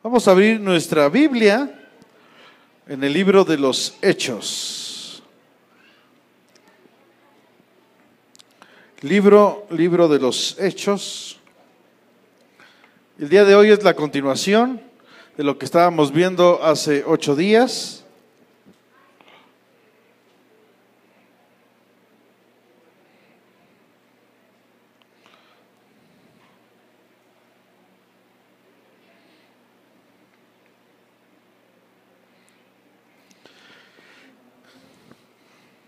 Vamos a abrir nuestra Biblia en el libro de los Hechos. Libro de los Hechos. El día de hoy es la continuación de lo que estábamos viendo hace 8 días.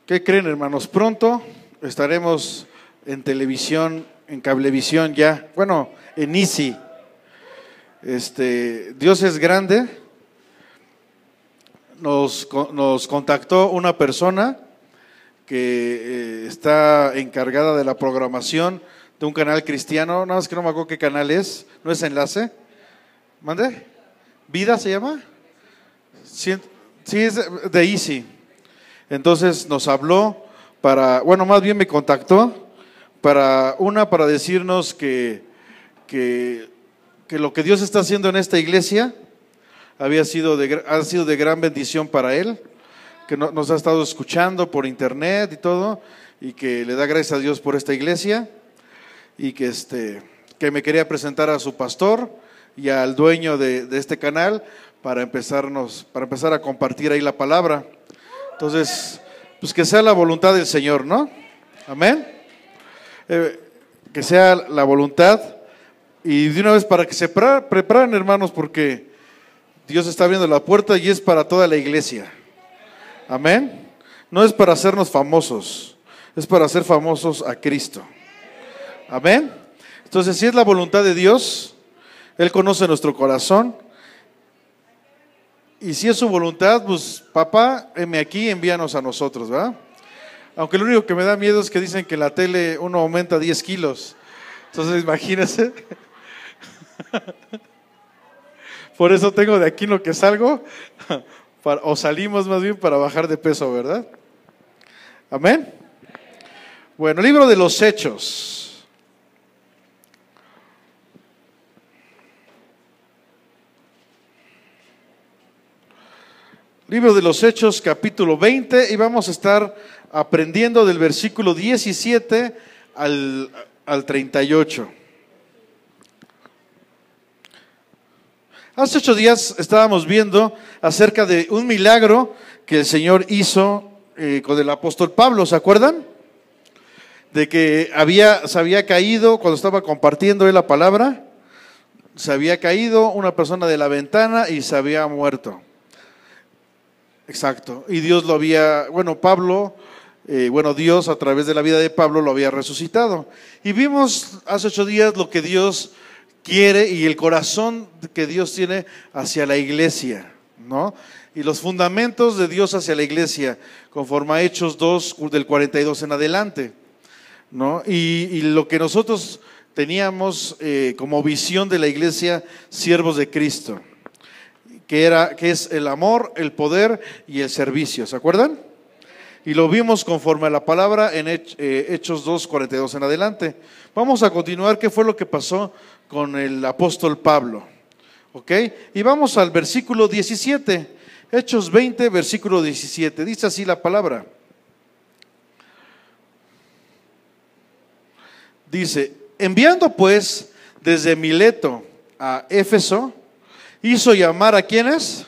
¿Qué creen, hermanos? Pronto estaremos en televisión, en cablevisión ya, bueno, en Easy. Dios es grande. Nos contactó una persona que está encargada de la programación de un canal cristiano, nada más que no me acuerdo qué canal es, ¿no es Enlace? ¿Mande? ¿Vida se llama? Sí, es de Easy. Entonces nos habló más bien me contactó para decirnos que lo que Dios está haciendo en esta iglesia ha sido de gran bendición para él, que nos ha estado escuchando por internet y todo, y que le da gracias a Dios por esta iglesia, y que me quería presentar a su pastor y al dueño de este canal para empezar a compartir ahí la palabra. Entonces, pues que sea la voluntad del Señor, ¿no? Amén. Que sea la voluntad. Y de una vez para que se preparen, hermanos, porque Dios está abriendo la puerta y es para toda la iglesia. Amén. No es para hacernos famosos, es para hacer famosos a Cristo. Amén. Entonces, si es la voluntad de Dios, Él conoce nuestro corazón. Y si es su voluntad, pues papá, heme aquí, envíanos a nosotros, ¿verdad? Aunque lo único que me da miedo es que dicen que en la tele uno aumenta 10 kilos. Entonces imagínense. Por eso tengo de aquí lo que salgo, o salimos más bien para bajar de peso, ¿verdad? Amén. Bueno, libro de los Hechos. Libro de los Hechos, capítulo 20, y vamos a estar aprendiendo del versículo 17 al 38. Hace 8 días estábamos viendo acerca de un milagro que el Señor hizo con el apóstol Pablo, ¿se acuerdan? De que se había caído cuando estaba compartiendo él la palabra, se había caído una persona de la ventana y se había muerto. Exacto, y Dios Dios a través de la vida de Pablo lo había resucitado. Y vimos hace 8 días lo que Dios quiere y el corazón que Dios tiene hacia la iglesia, ¿no? Y los fundamentos de Dios hacia la iglesia, conforme a Hechos 2, del 42 en adelante, ¿no? Y lo que nosotros teníamos como visión de la iglesia, siervos de Cristo, que es el amor, el poder y el servicio, ¿se acuerdan? Y lo vimos conforme a la palabra en Hechos 2, 42 en adelante. Vamos a continuar, ¿qué fue lo que pasó con el apóstol Pablo? ¿Ok? Y vamos al versículo 17, Hechos 20, versículo 17, dice así la palabra. Dice, enviando pues desde Mileto a Éfeso, hizo llamar ¿a quiénes?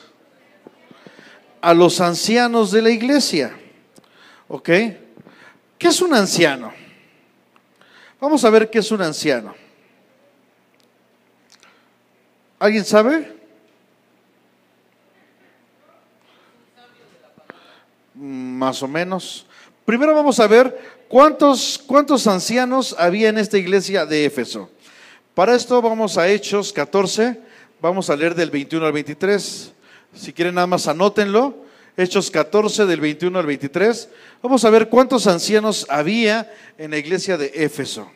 A los ancianos de la iglesia. ¿Ok? ¿Qué es un anciano? Vamos a ver qué es un anciano. ¿Alguien sabe? Más o menos. Primero vamos a ver cuántos ancianos había en esta iglesia de Éfeso. Para esto vamos a Hechos 14. Vamos a leer del 21 al 23. Si quieren nada más anótenlo. Hechos 14 del 21 al 23. Vamos a ver cuántos ancianos había en la iglesia de Éfeso.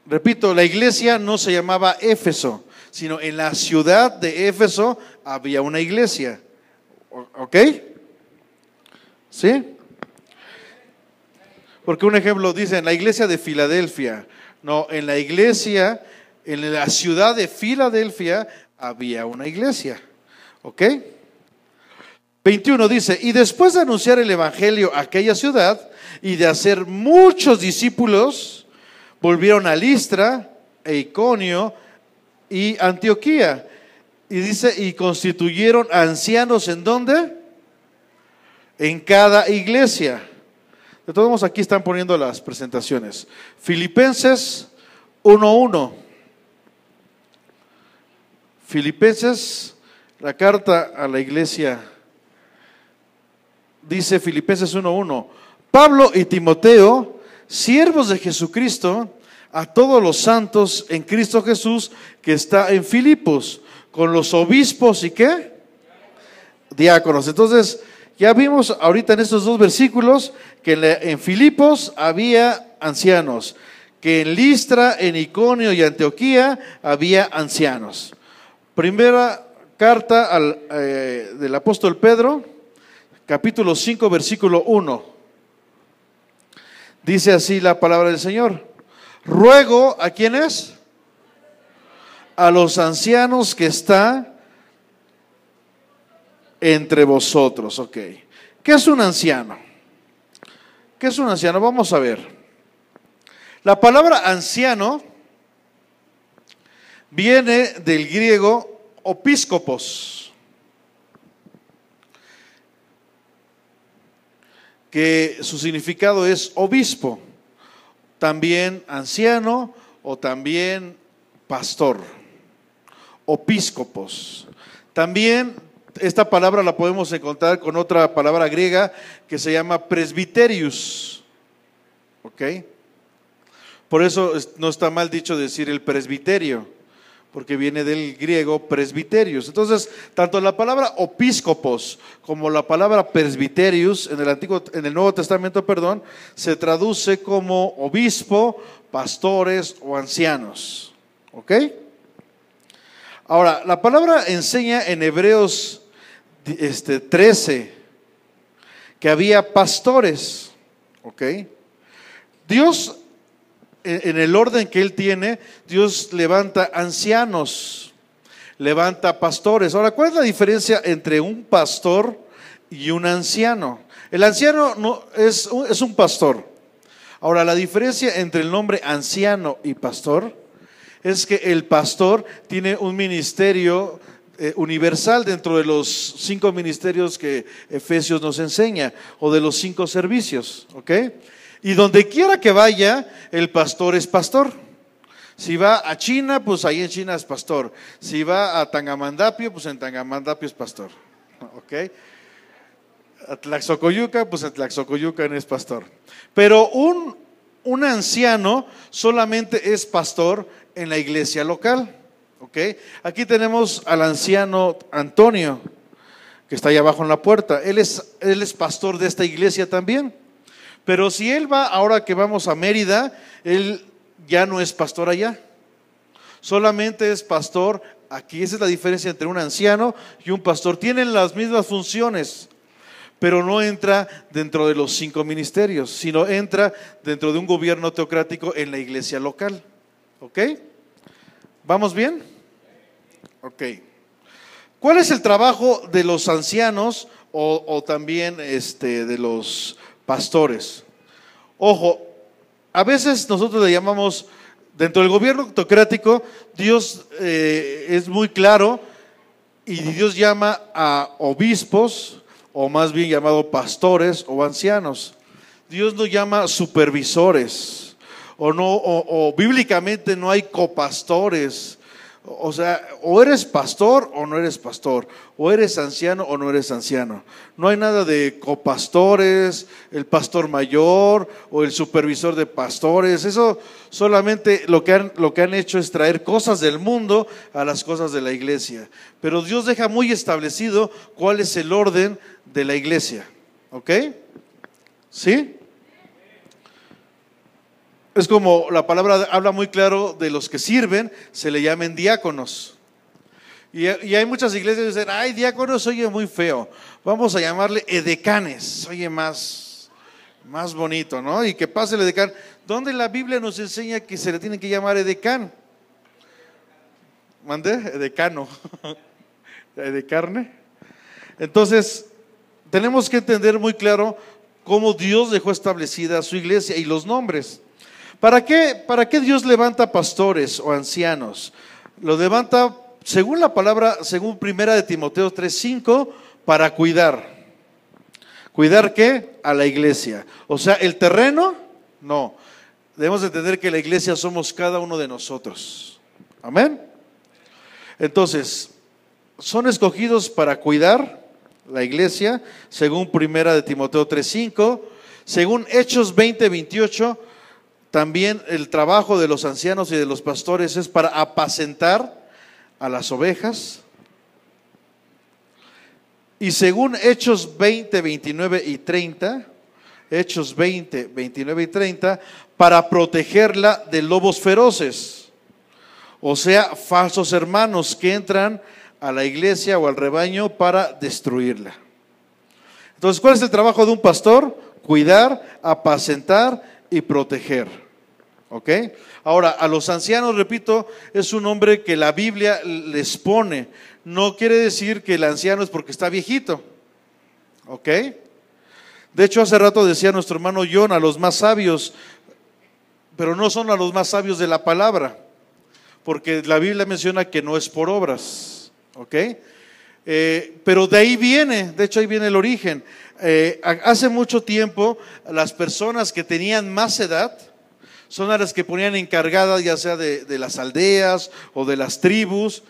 Repito, la iglesia no se llamaba Éfeso, sino en la ciudad de Éfeso había una iglesia. ¿Ok? ¿Sí? Porque un ejemplo dice en la iglesia de Filadelfia. No, en la iglesia, en la ciudad de Filadelfia había una iglesia. ¿Ok? 21 dice, y después de anunciar el evangelio a aquella ciudad y de hacer muchos discípulos, volvieron a Listra e Iconio y Antioquía. Y dice, y constituyeron ancianos, ¿en dónde? En cada iglesia. De todos modos, aquí están poniendo las presentaciones. Filipenses 1:1. Filipenses, la carta a la iglesia, dice Filipenses 1:1. Pablo y Timoteo, siervos de Jesucristo, a todos los santos en Cristo Jesús, que está en Filipos, con los obispos y ¿qué? Diáconos. Entonces, ya vimos ahorita en estos dos versículos que en Filipos había ancianos, que en Listra, en Iconio y Antioquía había ancianos. Primera carta del apóstol Pedro, capítulo 5, versículo 1. Dice así la palabra del Señor. Ruego, ¿a quiénes? A los ancianos que están entre vosotros. Ok. ¿Qué es un anciano? ¿Qué es un anciano? Vamos a ver. La palabra anciano viene del griego opískopos, que su significado es obispo, también anciano o también pastor, opískopos. También esta palabra la podemos encontrar con otra palabra griega que se llama presbiterius. ¿Ok? Por eso no está mal dicho decir el presbiterio, porque viene del griego presbiterius. Entonces, tanto la palabra opískopos como la palabra presbiterius en el Nuevo Testamento, se traduce como obispo, pastores o ancianos. ¿Ok? Ahora, la palabra enseña en Hebreos 13 que había pastores. ¿Ok? Dios, en el orden que Él tiene, Dios levanta ancianos, levanta pastores. Ahora, ¿cuál es la diferencia entre un pastor y un anciano? El anciano no es un pastor. Ahora, la diferencia entre el nombre anciano y pastor es que el pastor tiene un ministerio universal dentro de los 5 ministerios que Efesios nos enseña, o de los 5 servicios. ¿Ok? Y donde quiera que vaya, el pastor es pastor. Si va a China, pues ahí en China es pastor. Si va a Tangamandapio, pues en Tangamandapio es pastor. ¿Ok? A Tlaxocoyuca, pues en Tlaxocoyucan es pastor. Pero un anciano solamente es pastor en la iglesia local. ¿Ok? Aquí tenemos al anciano Antonio, que está ahí abajo en la puerta. Él es pastor de esta iglesia también. Pero si él va, ahora que vamos a Mérida, él ya no es pastor allá. Solamente es pastor aquí. Esa es la diferencia entre un anciano y un pastor. Tienen las mismas funciones, pero no entra dentro de los 5 ministerios, sino entra dentro de un gobierno teocrático en la iglesia local. ¿Ok? ¿Vamos bien? Ok. ¿Cuál es el trabajo de los ancianos o también de los pastores? Ojo, a veces nosotros le llamamos, dentro del gobierno autocrático, Dios es muy claro y Dios llama a obispos, o más bien llamado pastores o ancianos. Dios no llama supervisores, o bíblicamente no hay copastores. O sea, o eres pastor o no eres pastor, o eres anciano o no eres anciano. No hay nada de copastores, el pastor mayor o el supervisor de pastores. Eso solamente lo que han hecho es traer cosas del mundo a las cosas de la iglesia. Pero Dios deja muy establecido cuál es el orden de la iglesia. ¿Ok? ¿Sí? Es como la palabra habla muy claro de los que sirven, se le llaman diáconos. Y hay muchas iglesias que dicen, ay, diáconos oye muy feo, vamos a llamarle edecanes, oye más bonito, ¿no? Y que pase el edecán. ¿Dónde la Biblia nos enseña que se le tiene que llamar edecán? ¿Mandé? Decano. De carne. Entonces, tenemos que entender muy claro cómo Dios dejó establecida su iglesia y los nombres. ¿Para qué Dios levanta pastores o ancianos? Lo levanta, según la palabra, según primera de Timoteo 3:5, para cuidar. ¿Cuidar qué? A la iglesia. O sea, el terreno, no. Debemos entender que la iglesia somos cada uno de nosotros. Amén. Entonces, son escogidos para cuidar la iglesia, según primera de Timoteo 3:5, según Hechos 20:28, también el trabajo de los ancianos y de los pastores es para apacentar a las ovejas. Y según Hechos 20:29 y 30, Hechos 20:29 y 30, para protegerla de lobos feroces, o sea, falsos hermanos que entran a la iglesia o al rebaño para destruirla. Entonces, ¿cuál es el trabajo de un pastor? Cuidar, apacentar y proteger. ¿Ok? Ahora, a los ancianos, repito, es un nombre que la Biblia les pone. No quiere decir que el anciano es porque está viejito. ¿Ok? De hecho, hace rato decía nuestro hermano John, a los más sabios, pero no son a los más sabios de la palabra, porque la Biblia menciona que no es por obras. ¿Ok? Pero de ahí viene, de hecho ahí viene el origen. Hace mucho tiempo las personas que tenían más edad son a las que ponían encargadas, ya sea de las aldeas o de las tribus,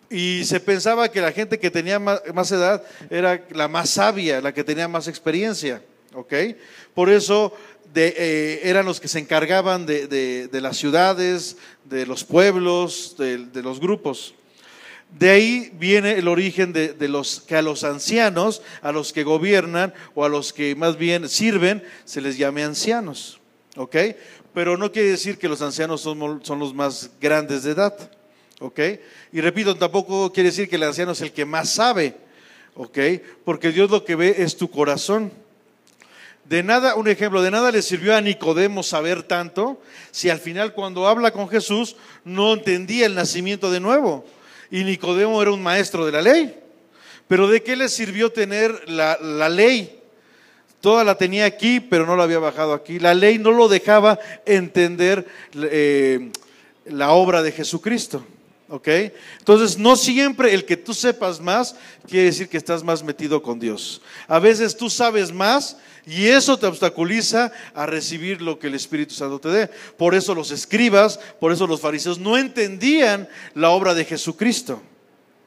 y se pensaba que la gente que tenía más edad era la más sabia, la que tenía más experiencia. ¿Ok? Por eso eran los que se encargaban de las ciudades, de los pueblos, de los grupos. De ahí viene el origen de los que a los ancianos, a los que gobiernan o a los que más bien sirven, se les llame ancianos. ¿Ok? Pero no quiere decir que los ancianos son los más grandes de edad. ¿Ok? Y repito, tampoco quiere decir que el anciano es el que más sabe. ¿Ok? Porque Dios lo que ve es tu corazón. De nada, un ejemplo, de nada le sirvió a Nicodemo saber tanto si al final cuando habla con Jesús no entendía el nacimiento de nuevo. Y Nicodemo era un maestro de la ley. Pero ¿de qué le sirvió tener la ley? Toda la tenía aquí, pero no la había bajado aquí. La ley no lo dejaba entender la obra de Jesucristo. ¿Ok? Entonces, no siempre el que tú sepas más quiere decir que estás más metido con Dios. A veces tú sabes más y eso te obstaculiza a recibir lo que el Espíritu Santo te dé. Por eso los escribas, por eso los fariseos no entendían la obra de Jesucristo.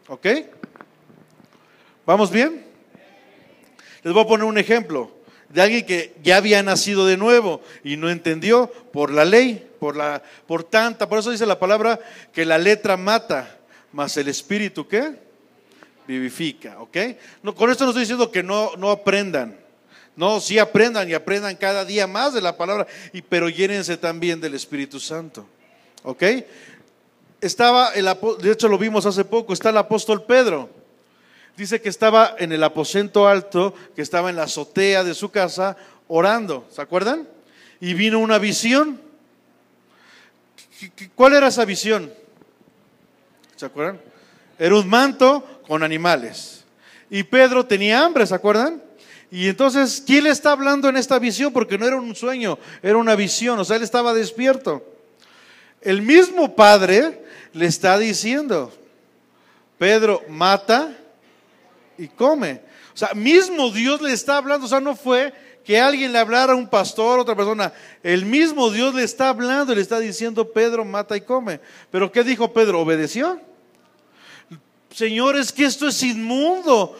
¿Ok? ¿Vamos bien? Les voy a poner un ejemplo de alguien que ya había nacido de nuevo y no entendió por la ley, por eso dice la palabra que la letra mata, mas el Espíritu ¿qué? Vivifica. ¿Ok? No, con esto no estoy diciendo que no aprendan. No, sí aprendan y aprendan cada día más de la palabra, pero llénense también del Espíritu Santo. ¿Ok? De hecho lo vimos hace poco, está el apóstol Pedro. Dice que estaba en el aposento alto, que estaba en la azotea de su casa orando, ¿se acuerdan? Y vino una visión. ¿Cuál era esa visión? ¿Se acuerdan? Era un manto con animales. Y Pedro tenía hambre, ¿se acuerdan? Y entonces, ¿quién le está hablando en esta visión? Porque no era un sueño, era una visión, o sea, él estaba despierto. El mismo Padre le está diciendo, Pedro, mata y come. O sea, mismo Dios le está hablando, o sea, no fue que alguien le hablara a un pastor, otra persona. El mismo Dios le está hablando y le está diciendo, Pedro, mata y come. Pero ¿qué dijo Pedro? ¿Obedeció? Señor, es que esto es inmundo.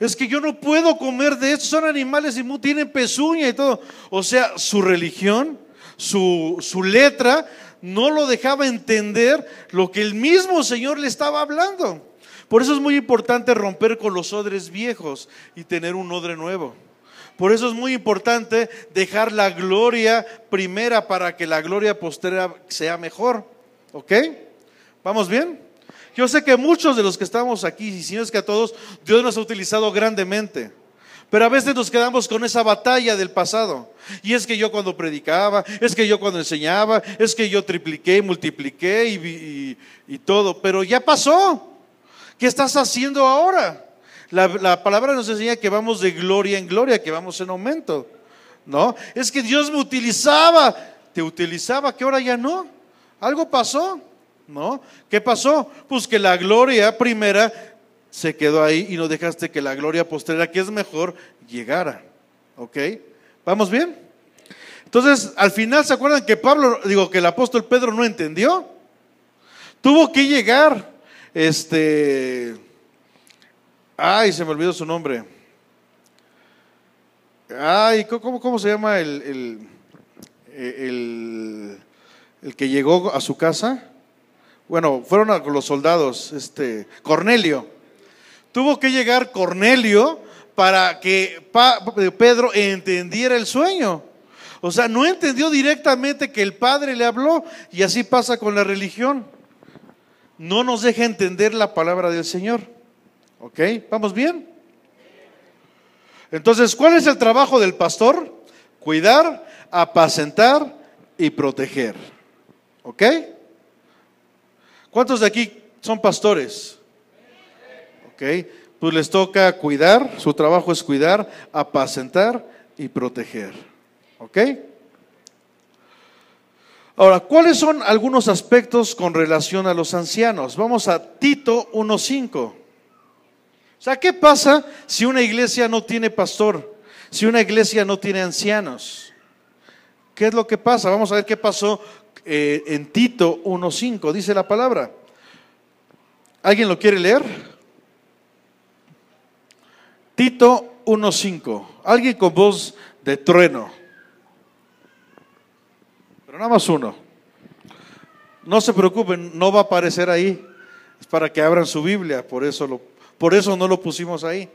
Es que yo no puedo comer de esto, son animales inmundos, tienen pezuña y todo. O sea, su religión, su letra no lo dejaba entender lo que el mismo Señor le estaba hablando. Por eso es muy importante romper con los odres viejos y tener un odre nuevo. Por eso es muy importante dejar la gloria primera para que la gloria postera sea mejor. ¿Ok? ¿Vamos bien? Yo sé que muchos de los que estamos aquí, y si no es que a todos, Dios nos ha utilizado grandemente. Pero a veces nos quedamos con esa batalla del pasado. Y es que yo cuando predicaba, es que yo cuando enseñaba, es que yo tripliqué, multipliqué y todo. Pero ya pasó. ¿Qué estás haciendo ahora? La palabra nos enseña que vamos de gloria en gloria, que vamos en aumento. ¿No? Es que Dios me utilizaba. Te utilizaba, que ahora ya no. Algo pasó. ¿No? ¿Qué pasó? Pues que la gloria primera se quedó ahí y no dejaste que la gloria postrera, que es mejor, llegara. ¿Ok? ¿Vamos bien? Entonces, al final, ¿se acuerdan que que el apóstol Pedro no entendió? Tuvo que llegar, ay, se me olvidó su nombre. Ay, ¿cómo se llama el que llegó a su casa? Bueno, fueron los soldados, Cornelio. Tuvo que llegar Cornelio para que Pedro entendiera el sueño. O sea, no entendió directamente que el Padre le habló, y así pasa con la religión. No nos deja entender la palabra del Señor. ¿Ok? ¿Vamos bien? Entonces, ¿cuál es el trabajo del pastor? Cuidar, apacentar y proteger. ¿Ok? ¿Cuántos de aquí son pastores? Ok, pues les toca cuidar, su trabajo es cuidar, apacentar y proteger. ¿Ok? Ahora, ¿cuáles son algunos aspectos con relación a los ancianos? Vamos a Tito 1:5. O sea, ¿qué pasa si una iglesia no tiene pastor? Si una iglesia no tiene ancianos. ¿Qué es lo que pasa? Vamos a ver qué pasó en Tito 1:5. Dice la palabra. ¿Alguien lo quiere leer? Tito 1:5. Alguien con voz de trueno. Pero nada más uno. No se preocupen, no va a aparecer ahí. Es para que abran su Biblia, por eso no lo pusimos ahí.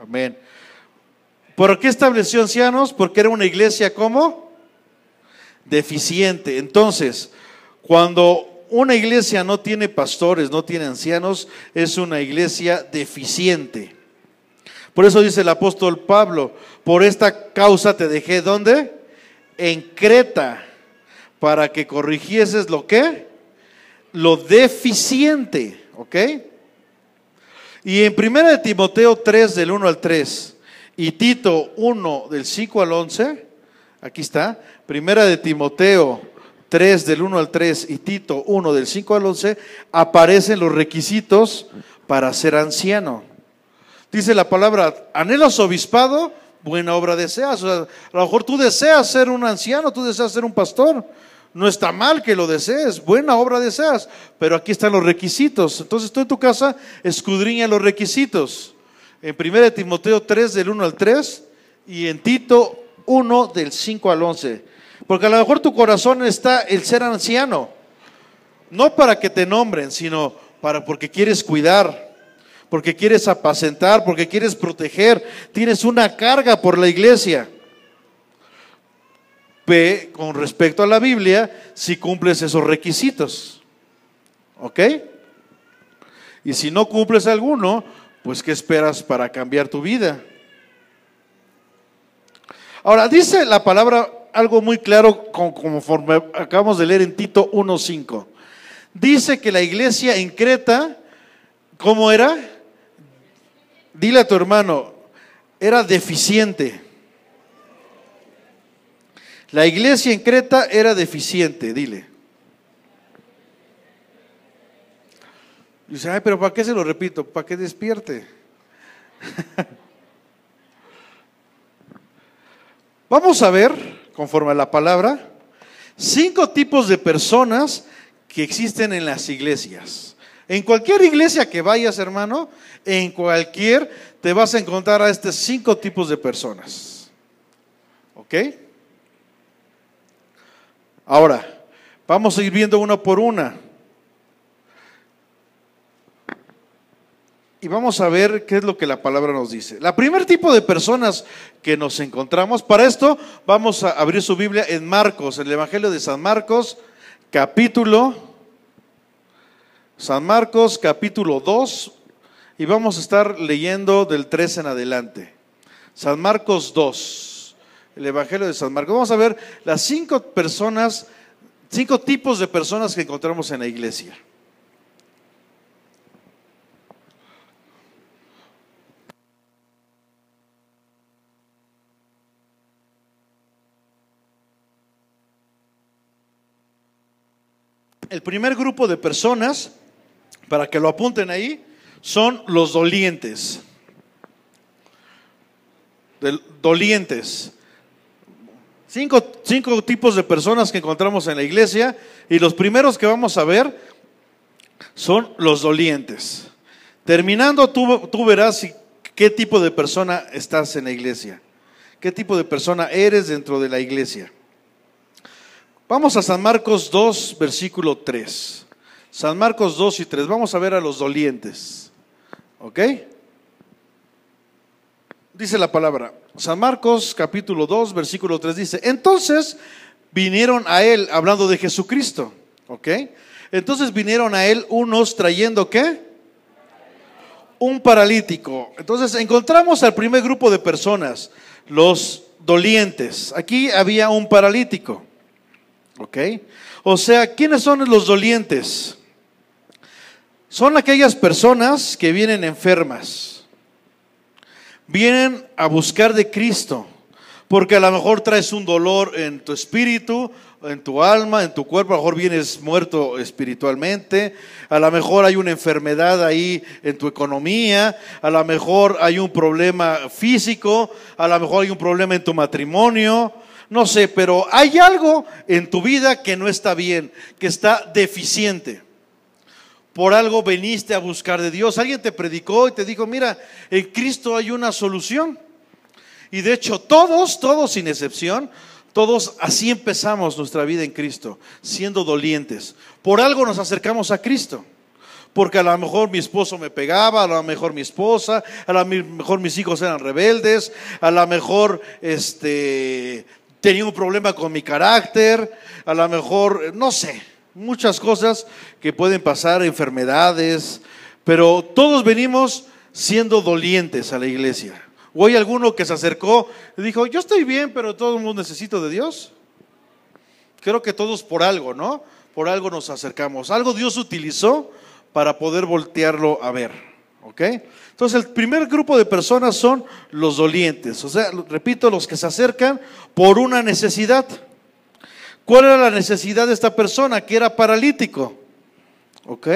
Amén. ¿Por qué estableció ancianos? Porque era una iglesia ¿cómo? Deficiente. Entonces, cuando una iglesia no tiene pastores, no tiene ancianos, es una iglesia deficiente. Por eso dice el apóstol Pablo, por esta causa te dejé, ¿dónde? En Creta, para que corrigieses lo que, lo deficiente, ¿ok? Y en 1 Timoteo 3 del 1 al 3 y Tito 1 del 5 al 11, aquí está, 1 Timoteo 3 del 1 al 3 y Tito 1 del 5 al 11, aparecen los requisitos para ser anciano. Dice la palabra, ¿anhelas obispado? Buena obra deseas. O sea, a lo mejor tú deseas ser un anciano, tú deseas ser un pastor. No está mal que lo desees, buena obra deseas, pero aquí están los requisitos. Entonces tú en tu casa escudriña los requisitos. En 1 Timoteo 3 del 1 al 3 y en Tito 1 del 5 al 11. Porque a lo mejor tu corazón está el ser anciano, no para que te nombren, sino porque quieres cuidar, porque quieres apacentar, porque quieres proteger. Tienes una carga por la iglesia. Ve con respecto a la Biblia si cumples esos requisitos. ¿Ok? Y si no cumples alguno, pues ¿qué esperas para cambiar tu vida? Ahora, dice la palabra algo muy claro conforme acabamos de leer en Tito 1:5. Dice que la iglesia en Creta, ¿cómo era? Dile a tu hermano, era deficiente. La iglesia en Creta era deficiente, dile. Dice, ay, pero ¿para qué se lo repito? Para que despierte. Vamos a ver, conforme a la palabra, 5 tipos de personas que existen en las iglesias. En cualquier iglesia que vayas, hermano, en cualquier, te vas a encontrar a estos 5 tipos de personas. ¿Ok? Ahora, vamos a ir viendo una por una. y vamos a ver qué es lo que la palabra nos dice. La primer tipo de personas que nos encontramos, para esto vamos a abrir su Biblia en Marcos, el Evangelio de San Marcos, capítulo 2, y vamos a estar leyendo del 3 en adelante. San Marcos 2, el Evangelio de San Marcos. Vamos a ver las 5 tipos de personas que encontramos en la iglesia. El primer grupo de personas, para que lo apunten ahí, son los dolientes. Dolientes. Cinco tipos de personas que encontramos en la iglesia, y los primeros que vamos a ver son los dolientes. Terminando, tú verás qué tipo de persona estás en la iglesia, qué tipo de persona eres dentro de la iglesia. Vamos a San Marcos 2, versículo 3. San Marcos 2 y 3. Vamos a ver a los dolientes. ¿Ok? Dice la palabra. San Marcos capítulo 2, versículo 3 dice: entonces vinieron a él, hablando de Jesucristo. ¿Ok? Entonces vinieron a él unos trayendo ¿qué? Un paralítico. Entonces encontramos al primer grupo de personas, los dolientes. Aquí había un paralítico. ¿Ok? O sea, ¿quiénes son los dolientes? Son aquellas personas que vienen enfermas, vienen a buscar de Cristo, porque a lo mejor traes un dolor en tu espíritu, en tu alma, en tu cuerpo. A lo mejor vienes muerto espiritualmente, a lo mejor hay una enfermedad ahí en tu economía, a lo mejor hay un problema físico, a lo mejor hay un problema en tu matrimonio. No sé, pero hay algo en tu vida que no está bien, que está deficiente. Por algo veniste a buscar de Dios. Alguien te predicó y te dijo: mira, en Cristo hay una solución. Y de hecho todos sin excepción, todos así empezamos nuestra vida en Cristo, siendo dolientes. Por algo nos acercamos a Cristo. Porque a lo mejor mi esposo me pegaba, a lo mejor mi esposa, a lo mejor mis hijos eran rebeldes, a lo mejor tenía un problema con mi carácter, a lo mejor, no sé, muchas cosas que pueden pasar, enfermedades, pero todos venimos siendo dolientes a la iglesia. ¿O hay alguno que se acercó y dijo: yo estoy bien, pero todo el mundo necesita de Dios? Creo que todos por algo, ¿no? Por algo nos acercamos. Algo Dios utilizó para poder voltearlo a ver. ¿Ok? Entonces el primer grupo de personas son los dolientes. O sea, repito, los que se acercan por una necesidad. ¿Cuál era la necesidad de esta persona? Que era paralítico. ¿Ok?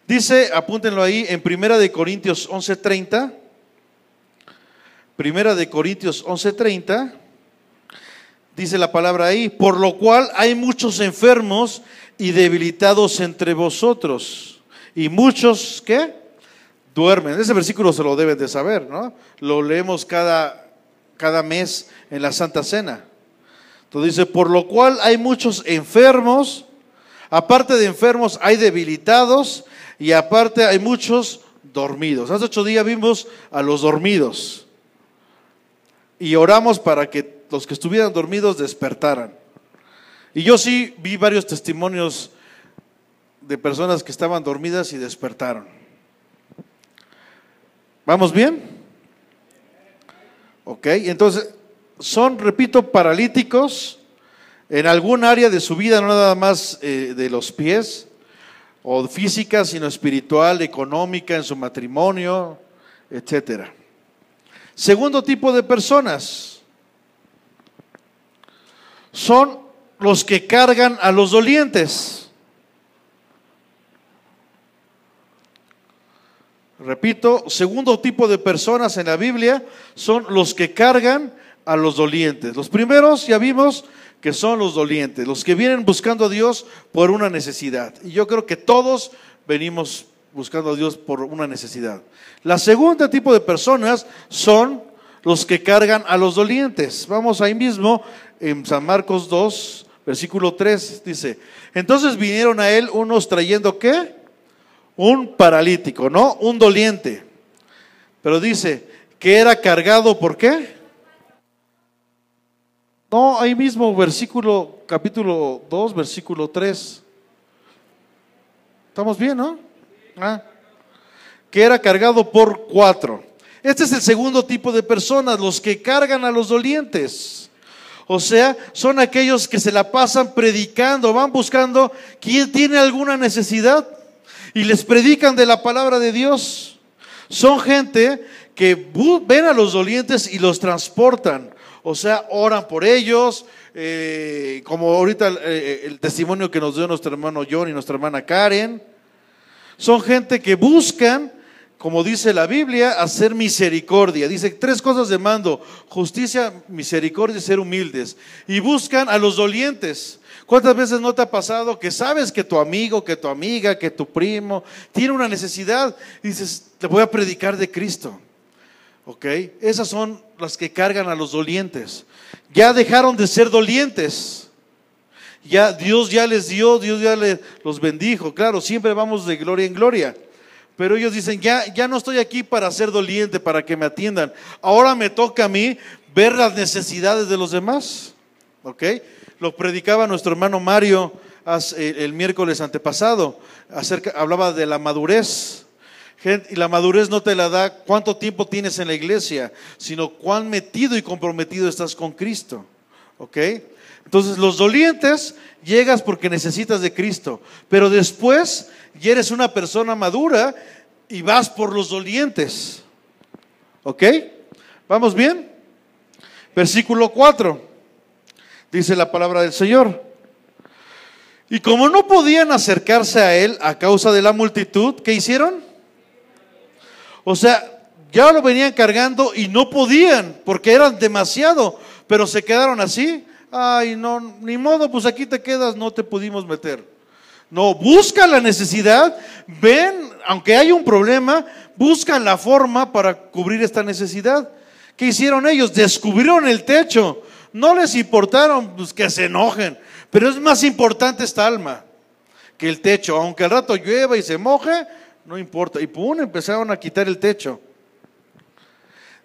Dice, apúntenlo ahí, en 1 Corintios 11:30. 1 Corintios 11:30. Dice la palabra ahí: por lo cual hay muchos enfermos y debilitados entre vosotros, y muchos, ¿qué? Duermen. Ese versículo se lo deben de saber, ¿no? Lo leemos cada mes en la Santa Cena. Entonces dice: por lo cual hay muchos enfermos, aparte de enfermos hay debilitados, y aparte hay muchos dormidos. Hace 8 días vimos a los dormidos y oramos para que los que estuvieran dormidos despertaran. Y yo sí vi varios testimonios de personas que estaban dormidas y despertaron. ¿Vamos bien? Ok, entonces son, repito, paralíticos en algún área de su vida, no nada más de los pies o física, sino espiritual, económica, en su matrimonio, etcétera. Segundo tipo de personas son los que cargan a los dolientes. Repito, segundo tipo de personas en la Biblia son los que cargan a los dolientes. Los primeros ya vimos que son los dolientes, los que vienen buscando a Dios por una necesidad. Y yo creo que todos venimos buscando a Dios por una necesidad. La segunda tipo de personas son los que cargan a los dolientes. Vamos ahí mismo en San Marcos 2, versículo 3, dice: entonces vinieron a él unos trayendo ¿qué? Un paralítico, ¿no? Un doliente. Pero dice que era cargado, ¿por qué? No, ahí mismo, capítulo 2, versículo 3. ¿Estamos bien, no? Que era cargado por 4. Este es el segundo tipo de personas, los que cargan a los dolientes. O sea, son aquellos que se la pasan predicando, van buscando quién tiene alguna necesidad y les predican de la palabra de Dios. Son gente que ven a los dolientes y los transportan. O sea, oran por ellos, como ahorita el testimonio que nos dio nuestro hermano John y nuestra hermana Karen. Son gente que buscan, como dice la Biblia, hacer misericordia. Dice 3 cosas de mando: justicia, misericordia y ser humildes. Y buscan a los dolientes. ¿Cuántas veces no te ha pasado que sabes que tu amigo, que tu amiga, que tu primo tiene una necesidad y dices, te voy a predicar de Cristo? ¿Ok? Esas son las que cargan a los dolientes. Ya dejaron de ser dolientes. Ya Dios ya les dio, Dios ya los bendijo. Claro, siempre vamos de gloria en gloria. Pero ellos dicen, ya no estoy aquí para ser doliente, para que me atiendan. Ahora me toca a mí ver las necesidades de los demás. ¿Ok? Lo predicaba nuestro hermano Mario el miércoles antepasado. Hablaba de la madurez. Y la madurez no te la da cuánto tiempo tienes en la iglesia, sino cuán metido y comprometido estás con Cristo. ¿Ok? Entonces los dolientes llegas porque necesitas de Cristo, pero después ya eres una persona madura y vas por los dolientes. ¿Ok? ¿Vamos bien? Versículo 4, dice la palabra del Señor. Y como no podían acercarse a él a causa de la multitud, ¿qué hicieron? O sea, ya lo venían cargando y no podían porque eran demasiado, pero se quedaron así. Ay, no, ni modo, pues aquí te quedas, no te pudimos meter. No, buscan la necesidad, ven, aunque hay un problema, buscan la forma para cubrir esta necesidad. ¿Qué hicieron ellos? Descubrieron el techo. No les importaron pues, que se enojen, pero es más importante esta alma que el techo. Aunque al rato llueva y se moje, no importa. Y pum, empezaron a quitar el techo.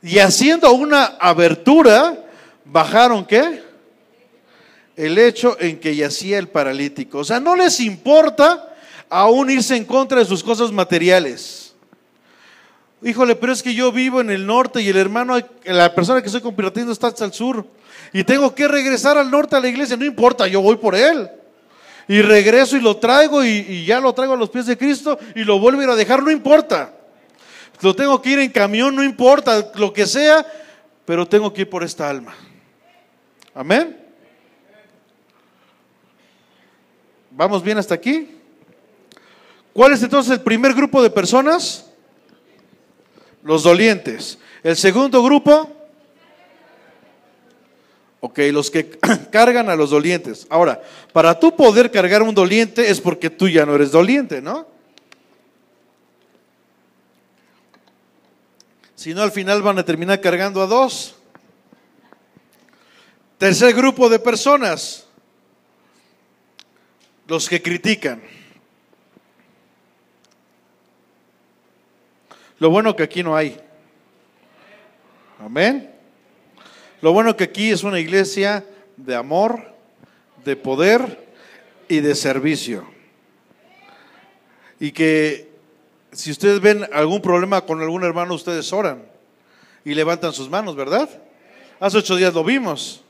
Y haciendo una abertura, bajaron ¿qué? El hecho en que yacía el paralítico. O sea, no les importa aún irse en contra de sus cosas materiales. Híjole, pero es que yo vivo en el norte y el hermano, la persona que estoy compartiendo está hasta el sur y tengo que regresar al norte a la iglesia. No importa, yo voy por él y regreso y lo traigo y ya lo traigo a los pies de Cristo y lo vuelvo a ir a dejar. No importa, lo tengo que ir en camión, no importa lo que sea, pero tengo que ir por esta alma. Amén. ¿Vamos bien hasta aquí? ¿Cuál es entonces el primer grupo de personas? Los dolientes. El segundo grupo, ok, los que cargan a los dolientes. Ahora, para tú poder cargar a un doliente es porque tú ya no eres doliente, ¿no? Si no, al final van a terminar cargando a 2. Tercer grupo de personas, los que critican. Lo bueno que aquí no hay. Amén. Lo bueno que aquí es una iglesia de amor, de poder y de servicio. Y que si ustedes ven algún problema con algún hermano, ustedes oran y levantan sus manos, ¿verdad? Hace 8 días lo vimos.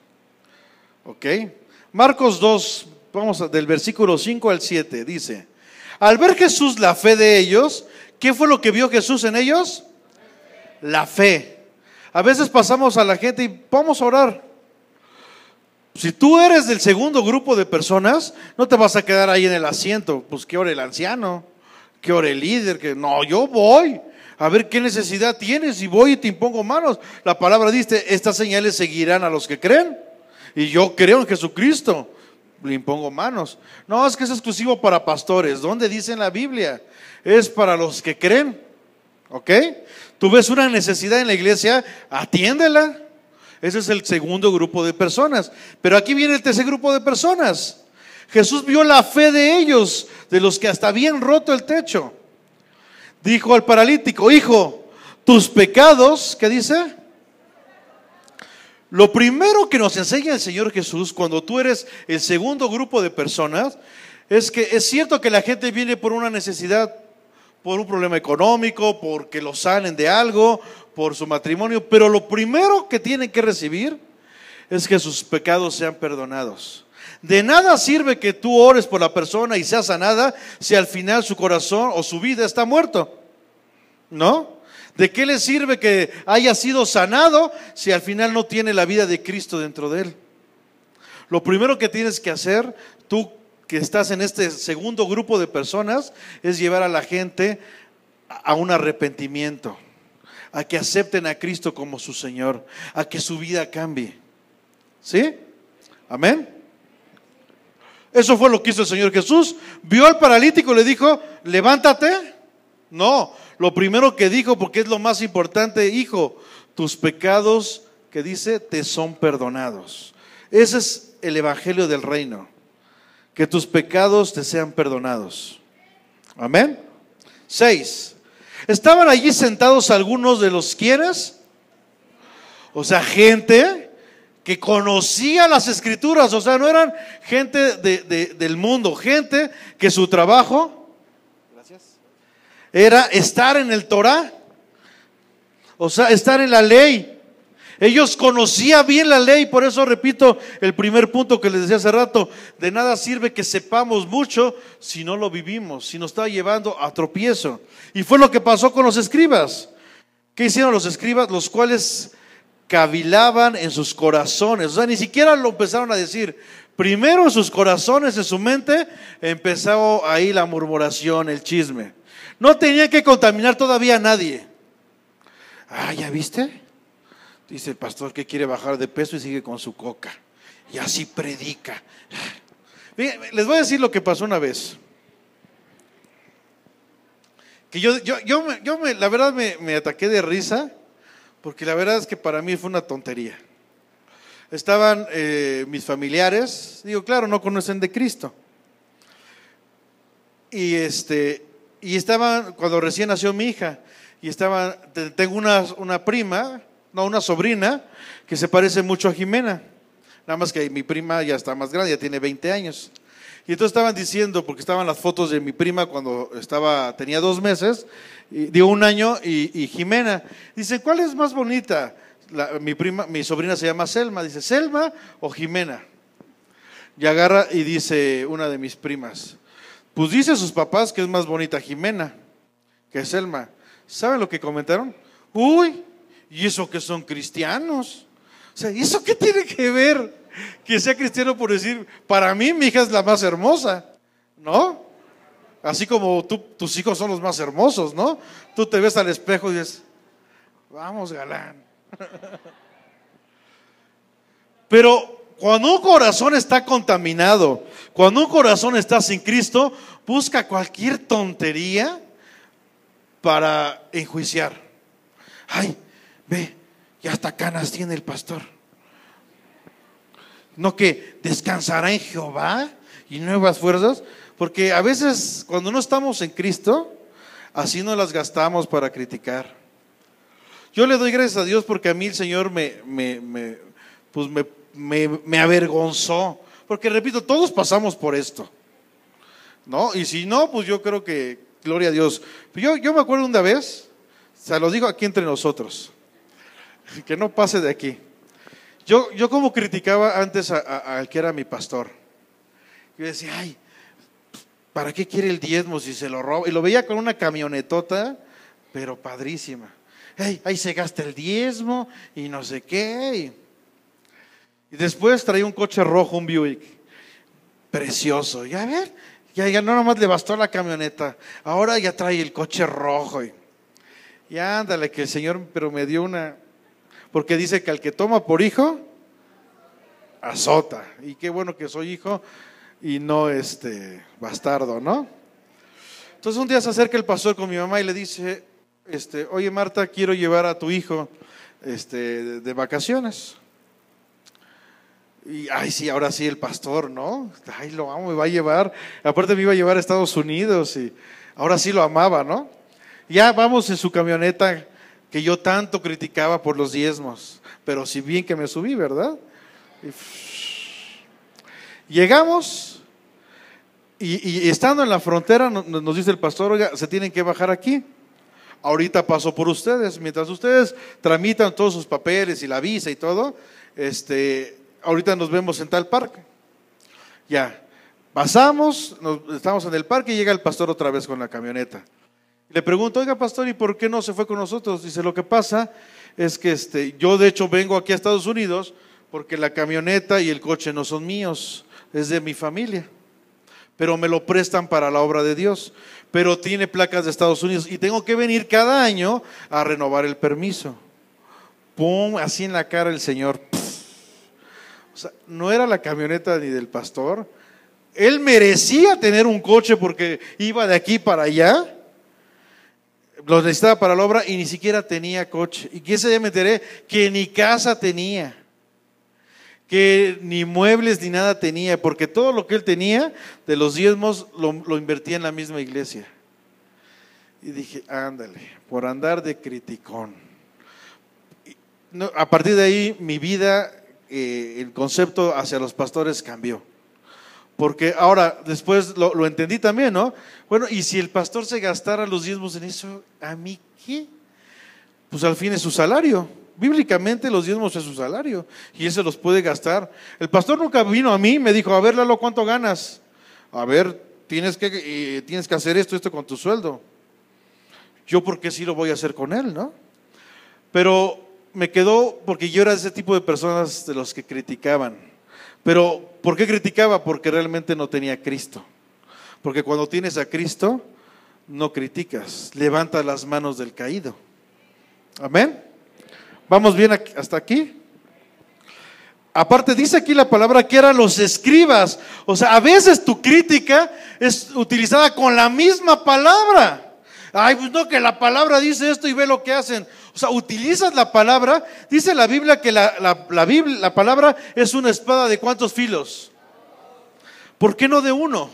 Ok. Marcos 2, vamos del versículo 5 al 7, dice: al ver Jesús la fe de ellos, ¿qué fue lo que vio Jesús en ellos? La fe. A veces pasamos a la gente y vamos a orar. Si tú eres del segundo grupo de personas, no te vas a quedar ahí en el asiento, pues que ore el anciano, que ore el líder, que no, yo voy a ver qué necesidad tienes y voy y te impongo manos. La palabra dice, estas señales seguirán a los que creen, y yo creo en Jesucristo, le impongo manos. No, es que es exclusivo para pastores. ¿Dónde dice en la Biblia? Es para los que creen. ¿Ok? Tú ves una necesidad en la iglesia, atiéndela. Ese es el segundo grupo de personas. Pero aquí viene el tercer grupo de personas. Jesús vio la fe de ellos, de los que hasta habían roto el techo. Dijo al paralítico: hijo, tus pecados, ¿qué dice? Lo primero que nos enseña el Señor Jesús cuando tú eres el segundo grupo de personas es que es cierto que la gente viene por una necesidad, por un problema económico, porque lo sanen de algo, por su matrimonio, pero lo primero que tienen que recibir es que sus pecados sean perdonados. De nada sirve que tú ores por la persona y sea sanada si al final su corazón o su vida está muerto, ¿no? ¿De qué le sirve que haya sido sanado si al final no tiene la vida de Cristo dentro de él? Lo primero que tienes que hacer, tú que estás en este segundo grupo de personas, es llevar a la gente a un arrepentimiento, a que acepten a Cristo como su Señor, a que su vida cambie. ¿Sí? Amén. Eso fue lo que hizo el Señor Jesús. Vio al paralítico y le dijo, levántate. No, lo primero que dijo, porque es lo más importante, hijo, tus pecados, que dice, te son perdonados. Ese es el evangelio del reino, que tus pecados te sean perdonados. Amén. 6. Estaban allí sentados algunos de los quienes, o sea, gente que conocía las escrituras, o sea, no eran gente del mundo, gente que su trabajo era estar en el Torah, o sea, estar en la ley. Ellos conocían bien la ley, por eso repito el primer punto que les decía hace rato, de nada sirve que sepamos mucho si no lo vivimos, si nos está llevando a tropiezo. Y fue lo que pasó con los escribas. ¿Qué hicieron los escribas? Los cuales cavilaban en sus corazones, o sea, ni siquiera lo empezaron a decir. Primero en sus corazones, en su mente, empezó ahí la murmuración, el chisme. No tenía que contaminar todavía a nadie. Ah, ¿ya viste? Dice el pastor que quiere bajar de peso y sigue con su coca. Y así predica. Les voy a decir lo que pasó una vez. Que la verdad me ataqué de risa, porque la verdad es que para mí fue una tontería. Estaban mis familiares, digo, claro, no conocen de Cristo. Y estaban, cuando recién nació mi hija, y tengo una prima, no, una sobrina, que se parece mucho a Jimena, nada más que mi prima ya está más grande, ya tiene 20 años. Y entonces estaban diciendo, porque estaban las fotos de mi prima cuando tenía 2 meses, digo 1 año, y Jimena. Dicen, ¿cuál es más bonita? Mi sobrina se llama Selma, dice, ¿Selma o Jimena? Y agarra y dice una de mis primas, pues dice a sus papás que es más bonita Jimena que Selma. ¿Saben lo que comentaron? Uy, ¿y eso que son cristianos? O sea, ¿y eso qué tiene que ver? Que sea cristiano por decir, para mí mi hija es la más hermosa, ¿no? Así como tus hijos son los más hermosos, ¿no? Tú te ves al espejo y dices, vamos galán. Pero cuando un corazón está contaminado, cuando un corazón está sin Cristo, busca cualquier tontería para enjuiciar. Ay, ve, ya hasta canas tiene el pastor. No, que descansará en Jehová y nuevas fuerzas, porque a veces cuando no estamos en Cristo, así nos las gastamos para criticar. Yo le doy gracias a Dios porque a mí el Señor me avergonzó, porque repito, todos pasamos por esto, ¿no? Y si no, pues yo creo que, gloria a Dios. Yo me acuerdo una vez, se lo digo aquí entre nosotros, que no pase de aquí. Yo como criticaba antes al que era mi pastor. Yo decía, ay, ¿para qué quiere el diezmo si se lo roba? Y lo veía con una camionetota, pero padrísima. Hey, ahí se gasta el diezmo y no sé qué. Y después traía un coche rojo, un Buick, precioso. Y a ver, ya no nomás le bastó la camioneta, ahora ya trae el coche rojo. Y ándale, que el Señor, pero me dio una... Porque dice que al que toma por hijo, azota. Y qué bueno que soy hijo y no bastardo, ¿no? Entonces un día se acerca el pastor con mi mamá y le dice, oye Marta, quiero llevar a tu hijo de vacaciones. Y ay sí, ahora sí el pastor, ¿no? Ay, lo amo, me va a llevar. Aparte me iba a llevar a Estados Unidos y ahora sí lo amaba, ¿no? Ya vamos en su camioneta que yo tanto criticaba por los diezmos, pero si bien que me subí, ¿verdad? Llegamos y estando en la frontera nos dice el pastor, oiga, se tienen que bajar aquí. Ahorita paso por ustedes, mientras ustedes tramitan todos sus papeles y la visa y todo, ahorita nos vemos en tal parque. Ya, pasamos, estamos en el parque y llega el pastor otra vez con la camioneta. Le pregunto, oiga pastor, ¿y por qué no se fue con nosotros? Dice, lo que pasa es que yo de hecho vengo aquí a Estados Unidos porque la camioneta y el coche no son míos, es de mi familia, pero me lo prestan para la obra de Dios, pero tiene placas de Estados Unidos y tengo que venir cada año a renovar el permiso. Pum, así en la cara el Señor. O sea, no era la camioneta ni del pastor, él merecía tener un coche porque iba de aquí para allá, lo necesitaba para la obra y ni siquiera tenía coche. Y que ese día me enteré que ni casa tenía, que ni muebles ni nada tenía, porque todo lo que él tenía de los diezmos lo invertía en la misma iglesia. Y dije, ándale, por andar de criticón. A partir de ahí mi vida, el concepto hacia los pastores cambió. Porque ahora, después lo entendí también, ¿no? Bueno, y si el pastor se gastara los diezmos en eso, ¿a mí qué? Pues al fin es su salario. Bíblicamente los diezmos es su salario y él se los puede gastar. El pastor nunca vino a mí y me dijo, a ver Lalo, ¿cuánto ganas? A ver, tienes que hacer esto con tu sueldo. Yo porque sí lo voy a hacer con él, ¿no? Pero me quedó porque yo era de ese tipo de personas de los que criticaban. Pero ¿por qué criticaba? Porque realmente no tenía a Cristo. Porque cuando tienes a Cristo, no criticas, levantas las manos del caído. Amén. ¿Vamos bien hasta aquí? Aparte dice aquí la palabra que eran los escribas. O sea, a veces tu crítica es utilizada con la misma palabra. Ay, pues no, que la palabra dice esto y ve lo que hacen. O sea, utilizas la palabra. Dice la Biblia que la palabra es una espada de ¿cuántos filos? ¿Por qué no de uno?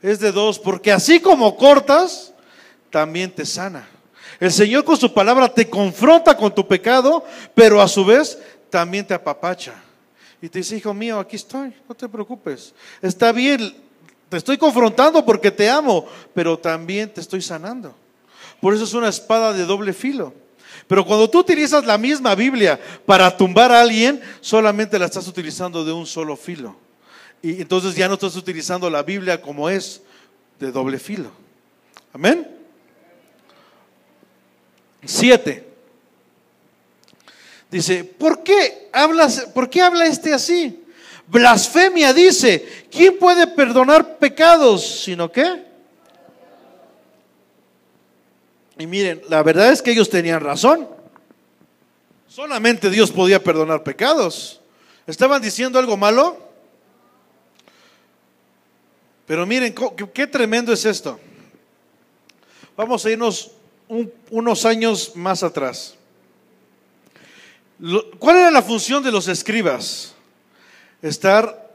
Es de dos, porque así como cortas, también te sana. El Señor con su palabra te confronta con tu pecado, pero a su vez también te apapacha. Y te dice, hijo mío, aquí estoy, no te preocupes. Está bien, te estoy confrontando porque te amo, pero también te estoy sanando. Por eso es una espada de doble filo. Pero cuando tú utilizas la misma Biblia para tumbar a alguien, solamente la estás utilizando de un solo filo. Y entonces ya no estás utilizando la Biblia como es, de doble filo. Amén. 7. Dice, ¿por qué habla este así? Blasfemia, dice. ¿Quién puede perdonar pecados sino qué? Y miren, la verdad es que ellos tenían razón. Solamente Dios podía perdonar pecados. ¿Estaban diciendo algo malo? Pero miren, qué tremendo es esto. Vamos a irnos unos años más atrás. ¿Cuál era la función de los escribas? Estar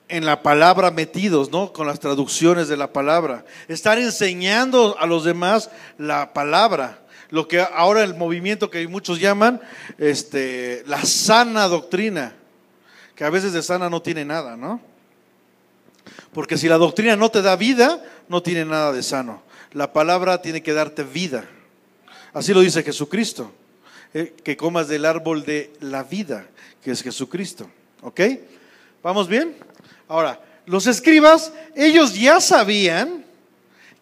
en la palabra metidos, ¿no? Con las traducciones de la palabra. Estar enseñando a los demás la palabra. Lo que ahora el movimiento que muchos llaman la sana doctrina. Que a veces de sana no tiene nada, ¿no? Porque si la doctrina no te da vida, no tiene nada de sano. La palabra tiene que darte vida. Así lo dice Jesucristo, que comas del árbol de la vida, que es Jesucristo. ¿Ok? ¿Vamos bien? Ahora, los escribas, ellos ya sabían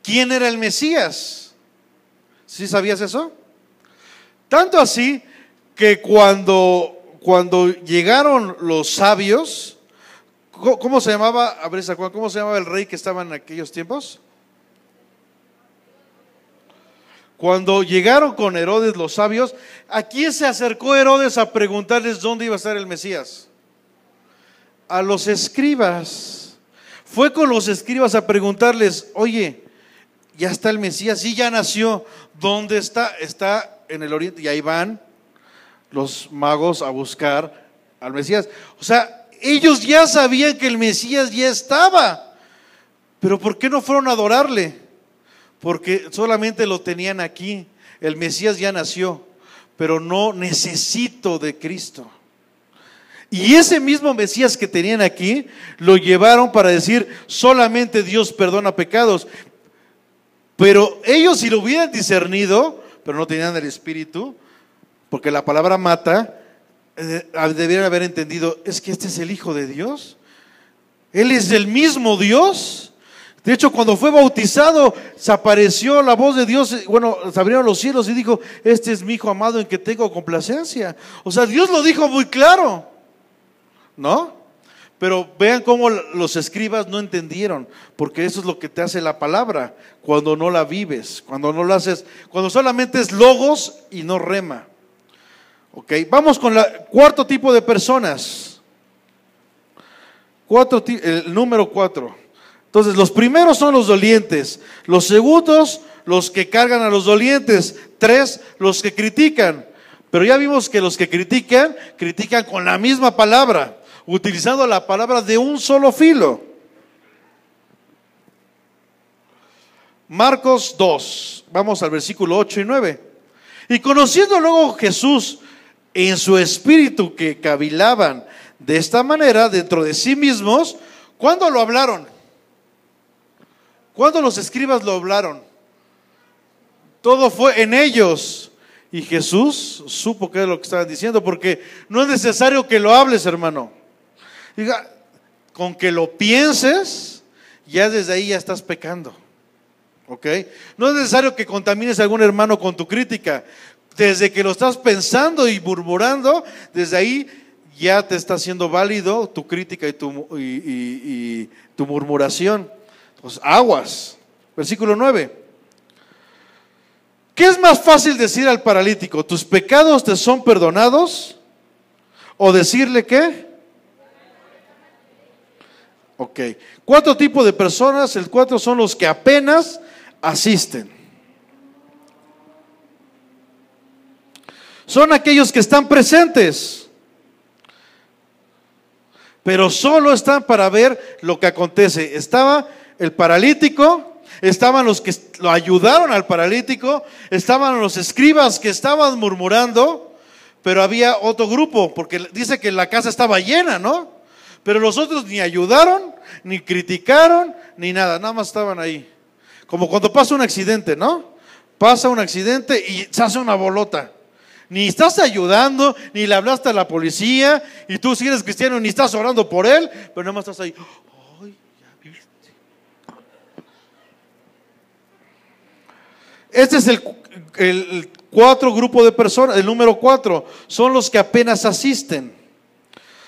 quién era el Mesías. ¿Sí sabías eso? Tanto así que cuando llegaron los sabios, ¿cómo se llamaba? A ver, ¿cómo se llamaba el rey que estaba en aquellos tiempos? Cuando llegaron con Herodes los sabios, ¿a quién se acercó Herodes a preguntarles dónde iba a estar el Mesías? A los escribas. Fue con los escribas a preguntarles, oye, ya está el Mesías, sí, ya nació. ¿Dónde está? Está en el oriente. Y ahí van los magos a buscar al Mesías. O sea, ellos ya sabían que el Mesías ya estaba. Pero ¿por qué no fueron a adorarle? Porque solamente lo tenían aquí. el Mesías ya nació, pero no necesito de Cristo. Y ese mismo Mesías que tenían aquí, lo llevaron para decir, solamente Dios perdona pecados. Pero ellos, si lo hubieran discernido, pero no tenían el Espíritu, porque la palabra mata, debieran haber entendido, es que este es el Hijo de Dios. Él es el mismo Dios. De hecho, cuando fue bautizado, se apareció la voz de Dios, bueno, se abrieron los cielos y dijo, este es mi Hijo amado en que tengo complacencia. O sea, Dios lo dijo muy claro, ¿no? Pero vean cómo los escribas no entendieron, porque eso es lo que te hace la palabra, cuando no la vives, cuando no la haces, cuando solamente es logos y no rema. Ok, vamos con el cuarto tipo de personas. El número 4. Entonces, los primeros son los dolientes, los segundos, los que cargan a los dolientes, 3, los que critican. Pero ya vimos que los que critican con la misma palabra, utilizando la palabra de un solo filo. Marcos 2, vamos al versículo 8 y 9. Y conociendo luego Jesús en su espíritu que cavilaban de esta manera dentro de sí mismos, ¿cuándo lo hablaron? ¿Cuándo los escribas lo hablaron? Todo fue en ellos. Y Jesús supo qué es lo que estaban diciendo, porque no es necesario que lo hables, hermano. Diga, con que lo pienses, ya desde ahí ya estás pecando. ¿Ok? No es necesario que contamines a algún hermano con tu crítica. Desde que lo estás pensando y murmurando, desde ahí ya te está haciendo válido tu crítica y tu murmuración. Pues aguas. Versículo 9. ¿Qué es más fácil decir al paralítico? ¿Tus pecados te son perdonados? ¿O decirle qué? Ok. 4 tipos de personas. El 4 son los que apenas asisten. Son aquellos que están presentes, pero solo están para ver lo que acontece. Estaba el paralítico, estaban los que lo ayudaron al paralítico, estaban los escribas que estaban murmurando, pero había otro grupo, porque dice que la casa estaba llena, ¿no? Pero los otros ni ayudaron, ni criticaron, ni nada, nada más estaban ahí. Como cuando pasa un accidente, ¿no? Pasa un accidente y se hace una bolota. Ni estás ayudando, ni le hablaste a la policía, y tú si eres cristiano ni estás orando por él, pero nada más estás ahí. Ay, ya viste. Este es el 4 grupo de personas, el número 4, son los que apenas asisten.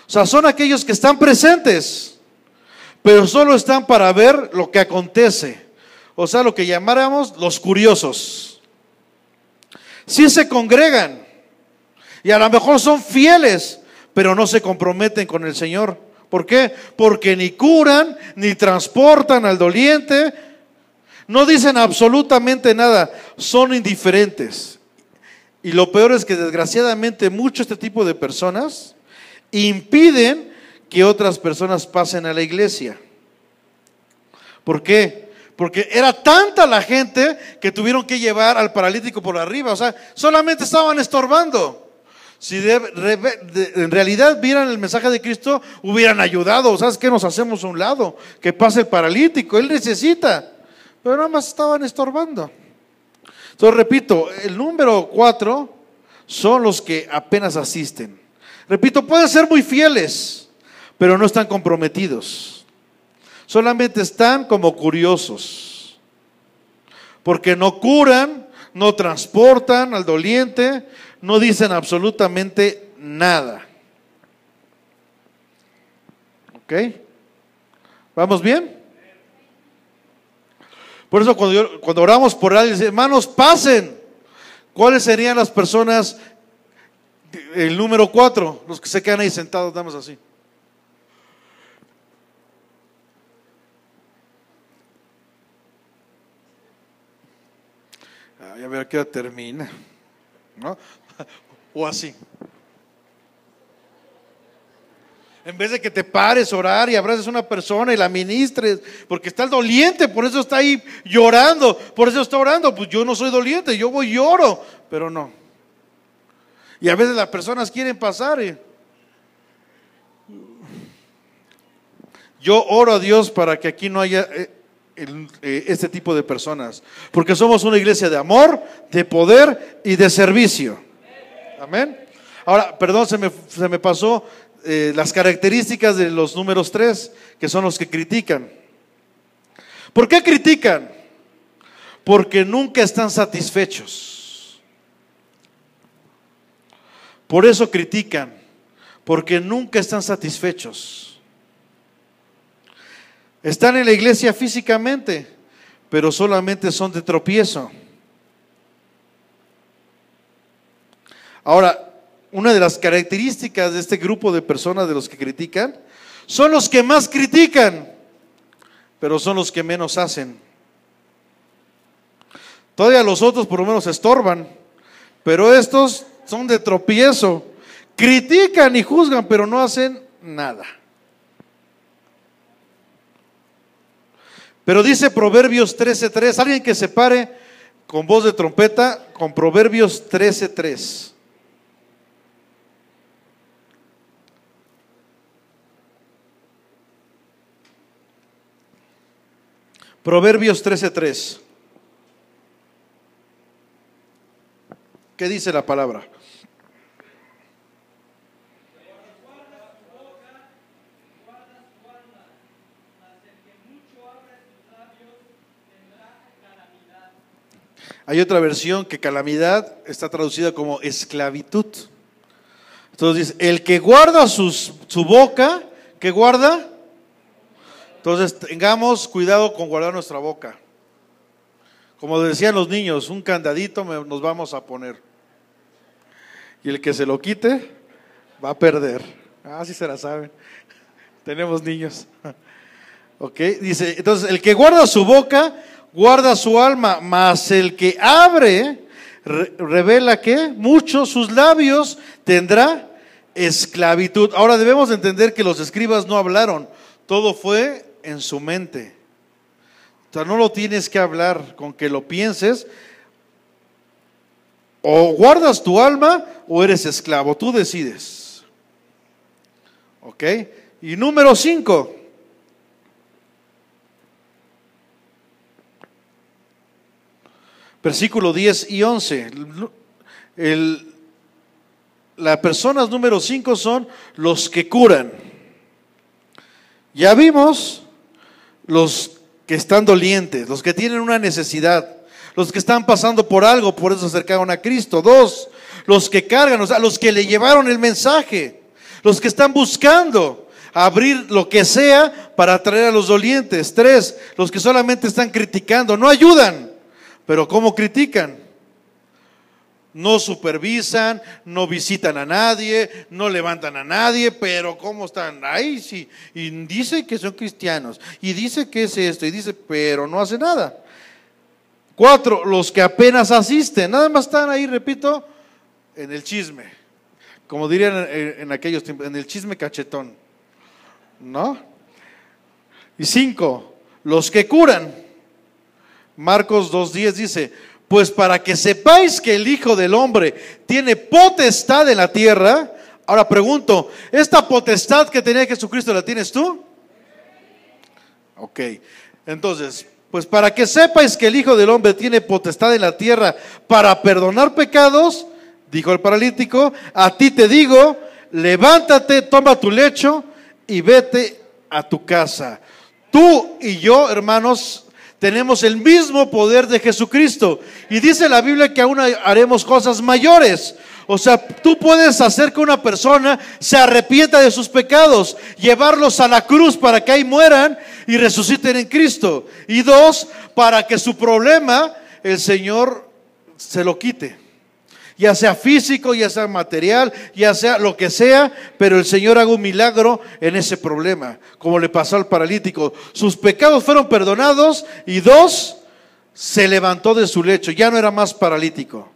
O sea, son aquellos que están presentes, pero solo están para ver lo que acontece. O sea, lo que llamáramos los curiosos. Sí se congregan y a lo mejor son fieles, pero no se comprometen con el Señor. ¿Por qué? Porque ni curan, ni transportan al doliente, no dicen absolutamente nada, son indiferentes. Y lo peor es que desgraciadamente mucho este tipo de personas impiden que otras personas pasen a la iglesia. ¿Por qué? Porque era tanta la gente que tuvieron que llevar al paralítico por arriba. O sea, solamente estaban estorbando. Si en realidad vieran el mensaje de Cristo, hubieran ayudado. ¿Sabes qué? Nos hacemos a un lado, que pase el paralítico, él necesita. Pero nada más estaban estorbando. Entonces repito, el número 4 son los que apenas asisten. Repito, pueden ser muy fieles, pero no están comprometidos. Solamente están como curiosos, porque no curan, no transportan al doliente, no dicen absolutamente nada. ¿Ok? ¿Vamos bien? Por eso cuando oramos por alguien, dice, hermanos, pasen. ¿Cuáles serían las personas? El número 4, los que se quedan ahí sentados, damos así. A ver a qué hora termina, ¿no? O así. En vez de que te pares a orar y abraces a una persona y la ministres, porque está el doliente, por eso está ahí llorando, por eso está orando. Pues yo no soy doliente, yo voy y lloro, pero no. Y a veces las personas quieren pasar. Yo oro a Dios para que aquí no haya este tipo de personas, porque somos una iglesia de amor, de poder y de servicio. Amén. Ahora, perdón, se me pasó las características de los números 3, que son los que critican. ¿Por qué critican? Porque nunca están satisfechos. Por eso critican, porque nunca están satisfechos. Están en la iglesia físicamente, pero solamente son de tropiezo. Ahora, una de las características de este grupo de personas de los que critican, son los que más critican, pero son los que menos hacen. Todavía los otros por lo menos estorban, pero estos son de tropiezo. Critican y juzgan, pero no hacen nada. Pero dice Proverbios 13:3, alguien que se pare con voz de trompeta con Proverbios 13:3. Proverbios 13:3. ¿Qué dice la palabra? Hay otra versión que calamidad está traducida como esclavitud. Entonces dice, el que guarda su boca, ¿qué guarda? Entonces tengamos cuidado con guardar nuestra boca. Como decían los niños, un candadito nos vamos a poner. Y el que se lo quite va a perder. Sí se la saben. Tenemos niños. Ok, dice, entonces el que guarda su boca, guarda su alma, mas el que abre, revela que mucho sus labios tendrá esclavitud. Ahora debemos entender que los escribas no hablaron, todo fue en su mente. O sea, no lo tienes que hablar, con que lo pienses. O guardas tu alma o eres esclavo, tú decides. Ok, y número 5. Versículo 10 y 11. Las personas número 5 son los que curan. Ya vimos los que están dolientes, los que tienen una necesidad, los que están pasando por algo, por eso se acercaron a Cristo. 2, los que cargan, o sea, los que le llevaron el mensaje, los que están buscando abrir lo que sea para atraer a los dolientes. 3, los que solamente están criticando, no ayudan. Pero ¿cómo critican? No supervisan, no visitan a nadie, no levantan a nadie, pero ¿cómo están? Ay, sí, y dice que son cristianos, y dice que es esto, y dice, pero no hace nada. 4, los que apenas asisten, nada más están ahí, repito, en el chisme, como dirían en aquellos tiempos, en el chisme cachetón, ¿no? Y 5, los que curan. Marcos 2:10 dice, pues para que sepáis que el Hijo del Hombre tiene potestad en la tierra. Ahora pregunto, ¿esta potestad que tenía Jesucristo la tienes tú? Ok, entonces, pues para que sepáis que el Hijo del Hombre tiene potestad en la tierra para perdonar pecados, dijo el paralítico, a ti te digo, levántate, toma tu lecho y vete a tu casa. Tú y yo, hermanos, tenemos el mismo poder de Jesucristo. Y dice la Biblia que aún haremos cosas mayores. O sea, tú puedes hacer que una persona se arrepienta de sus pecados, llevarlos a la cruz para que ahí mueran y resuciten en Cristo. Y 2, para que su problema el Señor se lo quite. Ya sea físico, ya sea material, ya sea lo que sea, pero el Señor haga un milagro en ese problema, como le pasó al paralítico. Sus pecados fueron perdonados y 2, se levantó de su lecho, ya no era más paralítico.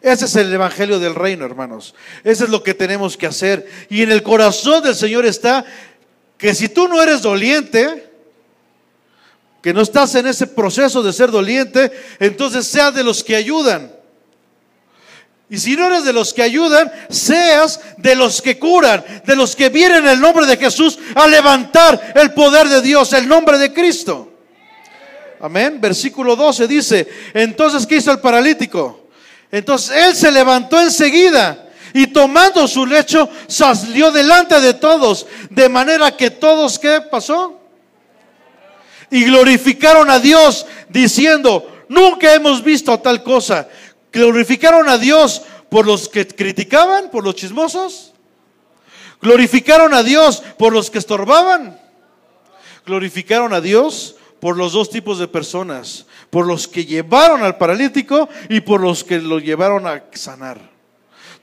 Ese es el evangelio del reino, hermanos. Eso es lo que tenemos que hacer. Y en el corazón del Señor está que si tú no eres doliente, que no estás en ese proceso de ser doliente, entonces seas de los que ayudan. Y si no eres de los que ayudan, seas de los que curan, de los que vienen en el nombre de Jesús a levantar el poder de Dios, el nombre de Cristo. Amén. Versículo 12 dice: entonces, ¿qué hizo el paralítico? Entonces él se levantó enseguida y tomando su lecho salió delante de todos, de manera que todos, ¿qué pasó? Y glorificaron a Dios diciendo: nunca hemos visto tal cosa. Glorificaron a Dios por los que criticaban, por los chismosos. Glorificaron a Dios por los que estorbaban. Glorificaron a Dios por los dos tipos de personas, por los que llevaron al paralítico y por los que lo llevaron a sanar.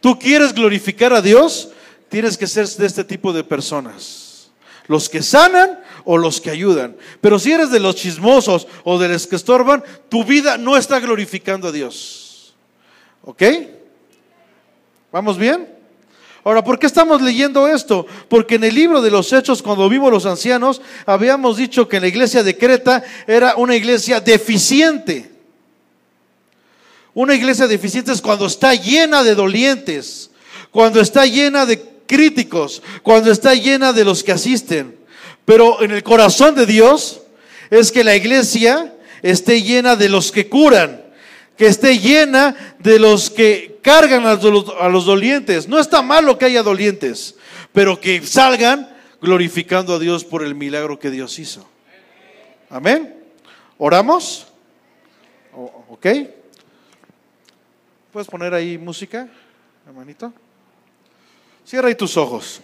¿Tú quieres glorificar a Dios? Tienes que ser de este tipo de personas, los que sanan o los que ayudan. Pero si eres de los chismosos o de los que estorban, tu vida no está glorificando a Dios. ¿Ok? ¿Vamos bien? Ahora, ¿por qué estamos leyendo esto? Porque en el libro de los Hechos, cuando vimos los ancianos, habíamos dicho que la iglesia de Creta era una iglesia deficiente. Una iglesia deficiente es cuando está llena de dolientes, cuando está llena de críticos, cuando está llena de los que asisten. Pero en el corazón de Dios es que la iglesia esté llena de los que curan, que esté llena de los que cargan a los dolientes. No está malo que haya dolientes, pero que salgan glorificando a Dios por el milagro que Dios hizo. Amén. ¿Oramos? ¿Ok? ¿Puedes poner ahí música, hermanito? Cierra ahí tus ojos.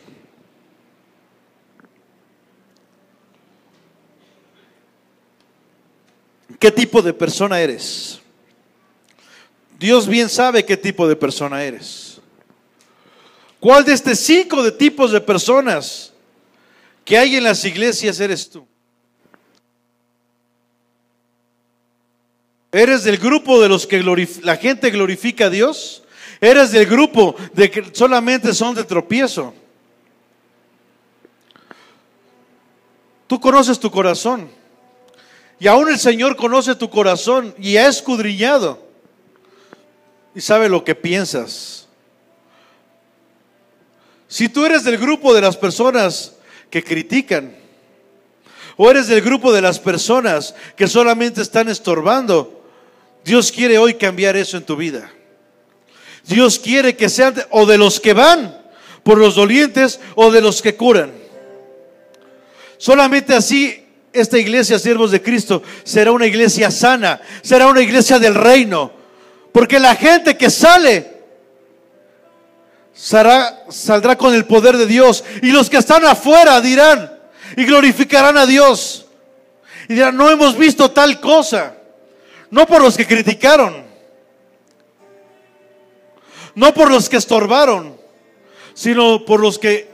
¿Qué tipo de persona eres? Dios bien sabe qué tipo de persona eres. ¿Cuál de estos 5 de tipos de personas que hay en las iglesias eres tú? ¿Eres del grupo de los que la gente glorifica a Dios? ¿Eres del grupo de que solamente son de tropiezo? Tú conoces tu corazón. Y aún el Señor conoce tu corazón y ha escudriñado. Y sabe lo que piensas. Si tú eres del grupo de las personas que critican, o eres del grupo de las personas que solamente están estorbando, Dios quiere hoy cambiar eso en tu vida. Dios quiere que sean o de los que van por los dolientes o de los que curan. Solamente así esta iglesia, siervos de Cristo, será una iglesia sana, será una iglesia del reino. Porque la gente que saldrá con el poder de Dios. Y los que están afuera dirán y glorificarán a Dios. Y dirán: no hemos visto tal cosa. No por los que criticaron, no por los que estorbaron, sino por los que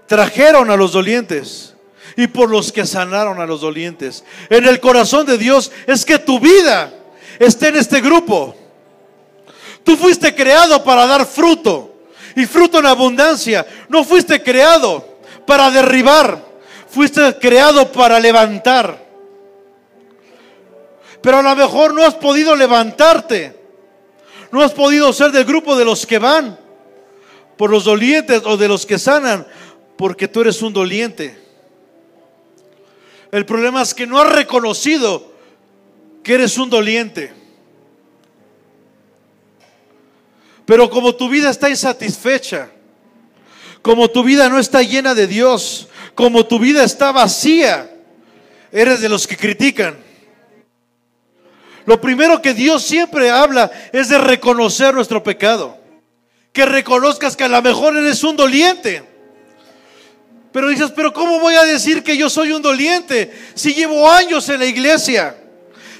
trajeron a los dolientes y por los que sanaron a los dolientes. En el corazón de Dios es que tu vida esté en este grupo. Tú fuiste creado para dar fruto, y fruto en abundancia. No fuiste creado para derribar, fuiste creado para levantar. Pero a lo mejor no has podido levantarte, no has podido ser del grupo de los que van por los dolientes o de los que sanan, porque tú eres un doliente. El problema es que no has reconocido que eres un doliente. Pero como tu vida está insatisfecha, como tu vida no está llena de Dios, como tu vida está vacía, eres de los que critican. Lo primero que Dios siempre habla es de reconocer nuestro pecado. Que reconozcas que a lo mejor eres un doliente. Pero dices: pero ¿cómo voy a decir que yo soy un doliente si llevo años en la iglesia?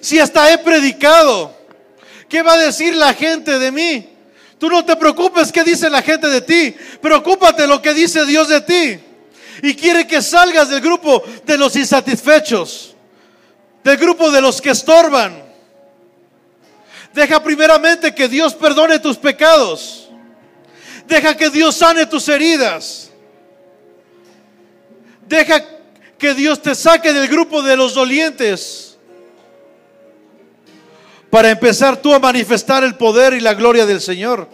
Si hasta he predicado. ¿Qué va a decir la gente de mí? Tú no te preocupes qué dice la gente de ti, preocúpate lo que dice Dios de ti. Y quiere que salgas del grupo de los insatisfechos, del grupo de los que estorban, Deja primeramente que Dios perdone tus pecados. Deja que Dios sane tus heridas. Deja que Dios te saque del grupo de los dolientes, para empezar tú a manifestar el poder y la gloria del Señor.